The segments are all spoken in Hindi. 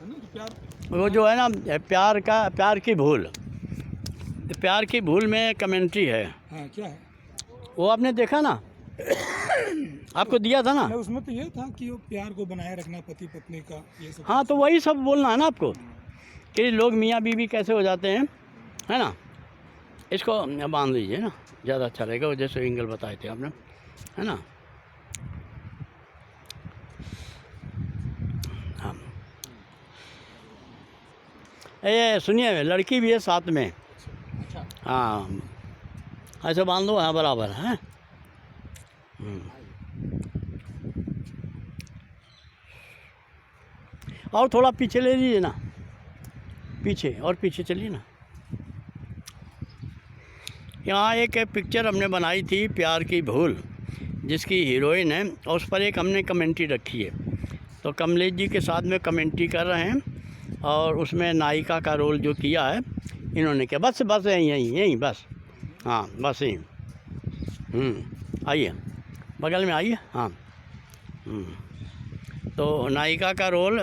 है ना, प्यार वो जो है ना प्यार की भूल, प्यार की भूल में कमेंट्री है। हाँ क्या है? वो आपने देखा ना, आपको दिया था ना। नहीं, उसमें तो ये था कि वो प्यार को बनाए रखना पति पत्नी का, ये सब हाँ, तो वही सब बोलना है ना आपको कि लोग मियाँ बीवी कैसे हो जाते हैं, है ना। इसको बांध लीजिए ना, ज़्यादा अच्छा रहेगा, वो जैसे एंगल बताए थे आपने, है ना। हाँ, ये सुनिए, लड़की भी है साथ में। अच्छा। हाँ, ऐसे बांध दो, हाँ बराबर है। और थोड़ा पीछे ले लीजिए ना, पीछे और पीछे चलिए ना। यहाँ एक पिक्चर हमने बनाई थी, प्यार की भूल, जिसकी हीरोइन है, और उस पर एक हमने कमेंट्री रखी है। तो कमलेश जी के साथ में कमेंट्री कर रहे हैं, और उसमें नायिका का रोल जो किया है इन्होंने किया। बस बस यहीं बस, हाँ बस यहीं। आइए, बगल में आइए। हाँ, तो नायिका का रोल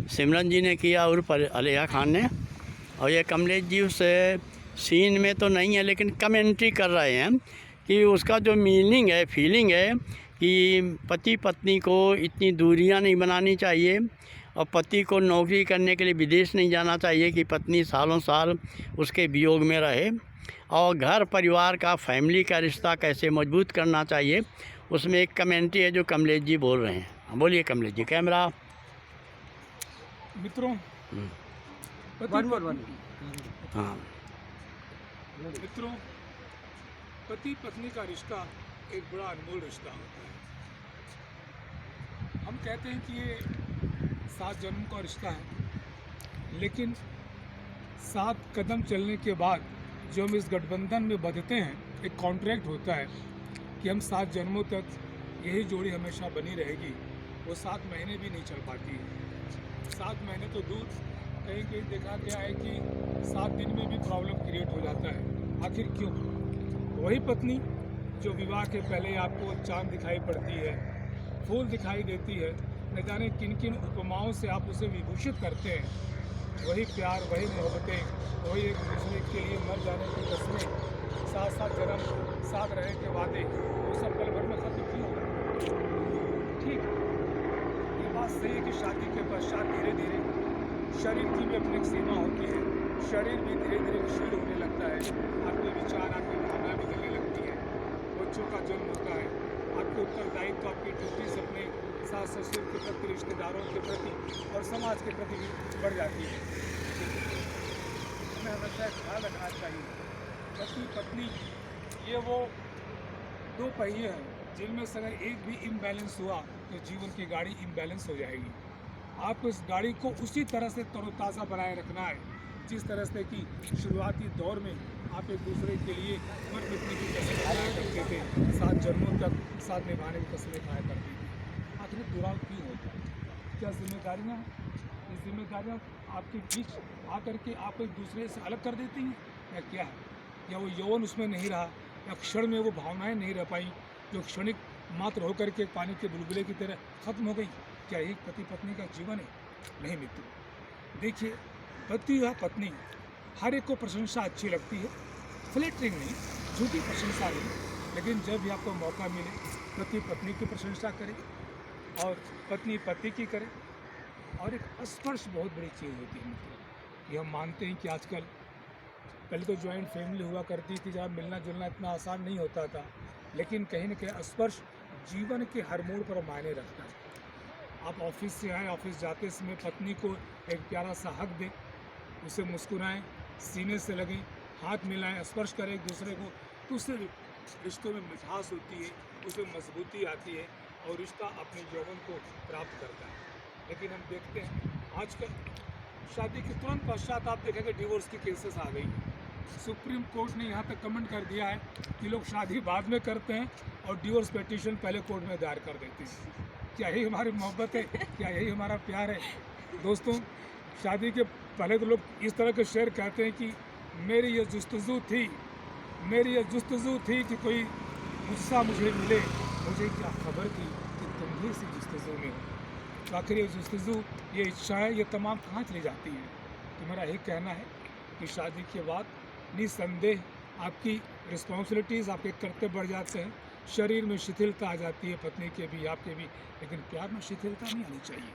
सिमरन जी ने किया और आलिया खान ने, और ये कमलेश जी उस सीन में तो नहीं है, लेकिन कमेंट्री कर रहे हैं कि उसका जो मीनिंग है, फीलिंग है कि पति पत्नी को इतनी दूरियां नहीं बनानी चाहिए, और पति को नौकरी करने के लिए विदेश नहीं जाना चाहिए कि पत्नी सालों साल उसके वियोग में रहे, और घर परिवार का, फैमिली का रिश्ता कैसे मजबूत करना चाहिए, उसमें एक कमेंट्री है जो कमलेश जी बोल रहे हैं। बोलिए कमलेश जी। कैमरा। मित्रों, हाँ मित्रों, पति पत्नी का रिश्ता एक बड़ा अनमोल रिश्ता होता है। हम कहते हैं कि ये 7 जन्म का रिश्ता है, लेकिन 7 कदम चलने के बाद जो हम इस गठबंधन में बंधते हैं, एक कॉन्ट्रैक्ट होता है कि हम 7 जन्मों तक यही जोड़ी हमेशा बनी रहेगी। वो 7 महीने भी नहीं चल पाती है। 7 महीने तो दूर, कहीं कहीं देखा गया है कि 7 दिन में भी प्रॉब्लम क्रिएट हो जाता है। आखिर क्यों? वही पत्नी जो विवाह के पहले आपको चांद दिखाई पड़ती है, फूल दिखाई देती है, न जाने किन किन उपमाओं से आप उसे विभूषित करते हैं, वही प्यार, वही मोहब्बतें, वही एक दूसरे के लिए मर जाने की कस्में, 7 जन्म साथ रहने के वादे, वो सब पल भर में खत्म क्यों होगा? ठीक, ये बात सही है कि शादी के पश्चात धीरे धीरे शरीर की भी अपनी एक सीमा होती है, शरीर भी धीरे धीरे क्षीण होने लगता है, आपके विचार, आपकी भावना बदलने लगती है, बच्चों का जन्म होता है, आपके उत्तरदायित्व, आपकी ड्यूटी अपने सास ससुर के प्रति, रिश्तेदारों के प्रति और समाज के प्रति भी बढ़ जाती है। हमें हमेशा ख्याल रखना चाहिए, पति पत्नी ये वो 2 पहिए हैं जिनमें से अगर एक भी इम्बैलेंस हुआ तो जीवन की गाड़ी इम्बैलेंस हो जाएगी। आपको इस गाड़ी को उसी तरह से तरोताज़ा बनाए रखना है जिस तरह से कि शुरुआती दौर में आप एक दूसरे के लिए मर मिटने की कसमें खाया करते थे, 7 जन्मों तक साथ निभाने की कसमें खाया करते थे। आखिर दुराव क्यों होता है? क्या जिम्मेदारियाँ हैं? ये जिम्मेदारियाँ आपके बीच आकर के आप एक दूसरे से अलग कर देती हैं, या क्या है? या वो यौवन उसमें नहीं रहा, या क्षण में वो भावनाएँ नहीं रह पाई जो क्षणिक मात्र होकर के पानी के बुलबुले की तरह खत्म हो गई? क्या यही पति पत्नी का जीवन है? नहीं मित्रों, देखिए, पति या पत्नी हर एक को प्रशंसा अच्छी लगती है, फ्लैटरिंग नहीं, झूठी प्रशंसा नहीं, लेकिन जब भी आपको मौका मिले पति पत्नी की प्रशंसा करे और पत्नी पति की करे। और एक स्पर्श बहुत बड़ी चीज़ होती है मित्रों, कि हम मानते हैं कि आजकल, पहले तो जॉइंट फैमिली हुआ करती थी जहाँ मिलना जुलना इतना आसान नहीं होता था, लेकिन कहीं ना कहीं स्पर्श जीवन के हर मोड़ पर मायने रखता है। आप ऑफिस से आए, ऑफिस जाते समय पत्नी को एक प्यारा सा हक दें, उसे मुस्कुराएं, सीने से लगें, हाथ मिलाएं, स्पर्श करें एक दूसरे को, तो उससे रिश्तों में मिठास होती है, उसमें मजबूती आती है और रिश्ता अपने यौवन को प्राप्त करता है। लेकिन हम देखते हैं आजकल शादी के तुरंत पश्चात आप देखेंगे डिवोर्स की केसेस आ गई। सुप्रीम कोर्ट ने यहाँ तक कमेंट कर दिया है कि लोग शादी बाद में करते हैं और डिवोर्स पिटीशन पहले कोर्ट में दायर कर देते हैं। क्या यही हमारी मोहब्बत है? क्या यही हमारा प्यार है? दोस्तों, शादी के पहले तो लोग इस तरह के शेर कहते हैं कि मेरी ये जुस्तजू थी कि कोई मुझसा मुझे मिले, मुझे क्या खबर थी कि तुम भी इसी जुस्तजू में हो। आखिर ये जुस्तजू, ये इच्छाएं, ये तमाम कहाँ चली जाती हैं? तो मेरा यही कहना है कि शादी के बाद निसंदेह आपकी रिस्पॉन्सिबिलिटीज़, आपके कर्तव्य बढ़ जाते हैं, शरीर में शिथिलता आ जाती है, पत्नी के भी आपके भी, लेकिन प्यार में शिथिलता नहीं आनी चाहिए।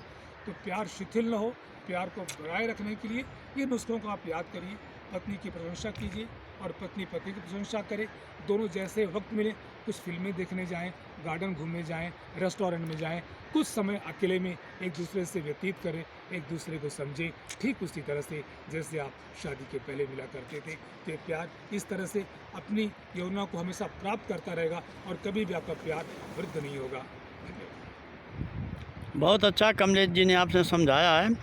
तो प्यार शिथिल न हो, प्यार को बनाए रखने के लिए ये नुस्खों को आप याद करिए। पत्नी की प्रशंसा कीजिए और पत्नी पति की प्रशंसा करे। दोनों जैसे वक्त मिले, कुछ फिल्में देखने जाएं, गार्डन घूमने जाएं, रेस्टोरेंट में जाएं, कुछ समय अकेले में एक दूसरे से व्यतीत करें, एक दूसरे को समझें, ठीक उसी तरह से जैसे आप शादी के पहले मिला करते थे। तो ये प्यार इस तरह से अपनी योजना को हमेशा प्राप्त करता रहेगा और कभी भी आपका प्यार वृद्ध नहीं होगा। धन्यवाद। बहुत अच्छा कमलेश जी ने आपने समझाया है,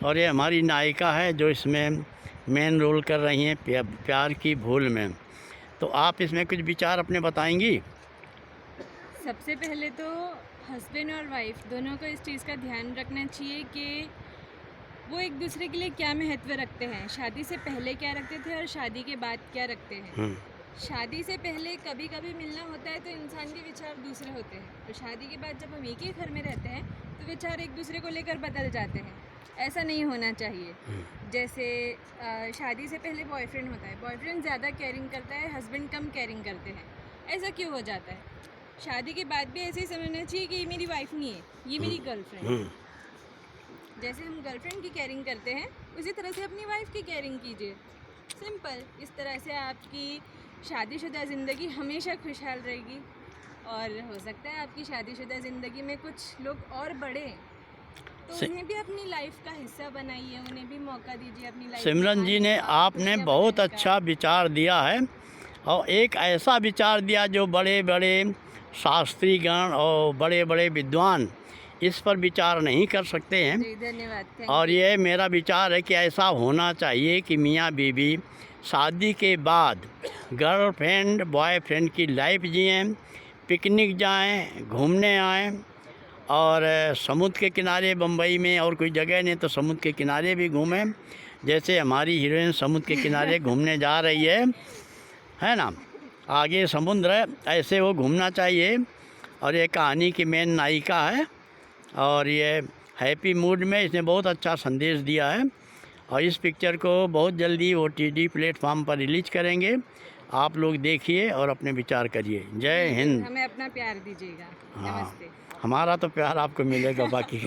और ये हमारी नायिका है जो इसमें मेन रोल कर रही हैं प्यार की भूल में। तो आप इसमें कुछ विचार अपने बताएंगी? सबसे पहले तो हस्बैंड और वाइफ दोनों को इस चीज़ का ध्यान रखना चाहिए कि वो एक दूसरे के लिए क्या महत्व रखते हैं, शादी से पहले क्या रखते थे और शादी के बाद क्या रखते हैं। शादी से पहले कभी कभी मिलना होता है तो इंसान के विचार दूसरे होते हैं, और शादी के बाद जब हम एक ही घर में रहते हैं तो विचार एक दूसरे को लेकर बदल जाते हैं। ऐसा नहीं होना चाहिए। जैसे शादी से पहले बॉयफ्रेंड होता है, बॉयफ्रेंड ज़्यादा केयरिंग करता है, हस्बैंड कम केयरिंग करते हैं। ऐसा क्यों हो जाता है? शादी के बाद भी ऐसे ही समझना चाहिए कि ये मेरी वाइफ नहीं है, ये मेरी गर्लफ्रेंड है। जैसे हम गर्लफ्रेंड की केयरिंग करते हैं उसी तरह से अपनी वाइफ की केयरिंग कीजिए। सिंपल। इस तरह से आपकी शादीशुदा ज़िंदगी हमेशा खुशहाल रहेगी, और हो सकता है आपकी शादीशुदा ज़िंदगी में कुछ लोग और बढ़े तो उन्हें भी अपनी लाइफ का हिस्सा बनाइए, उन्हें भी मौका दीजिए अपनी लाइफ। सिमरन जी ने आपने बहुत अच्छा विचार दिया है, और एक ऐसा विचार दिया जो बड़े बड़े शास्त्रीगण और बड़े बड़े विद्वान इस पर विचार नहीं कर सकते हैं। जी धन्यवाद। और ये मेरा विचार है कि ऐसा होना चाहिए कि मियाँ बीवी शादी के बाद गर्लफ्रेंड बॉयफ्रेंड की लाइफ जिएं, पिकनिक जाएं, घूमने आएं, और समुद्र के किनारे बम्बई में और कोई जगह नहीं तो समुद्र के किनारे भी घूमें, जैसे हमारी हीरोइन समुद्र के किनारे घूमने जा रही है ना, आगे समुद्र है, ऐसे वो घूमना चाहिए। और ये कहानी की मेन नायिका है, और ये हैप्पी मूड में इसने बहुत अच्छा संदेश दिया है। और इस पिक्चर को बहुत जल्दी OTT प्लेटफॉर्म पर रिलीज करेंगे। आप लोग देखिए और अपने विचार करिए। जय हिंद। हमें अपना प्यार दीजिएगा। हाँ, नमस्ते। हमारा तो प्यार आपको मिलेगा बाकी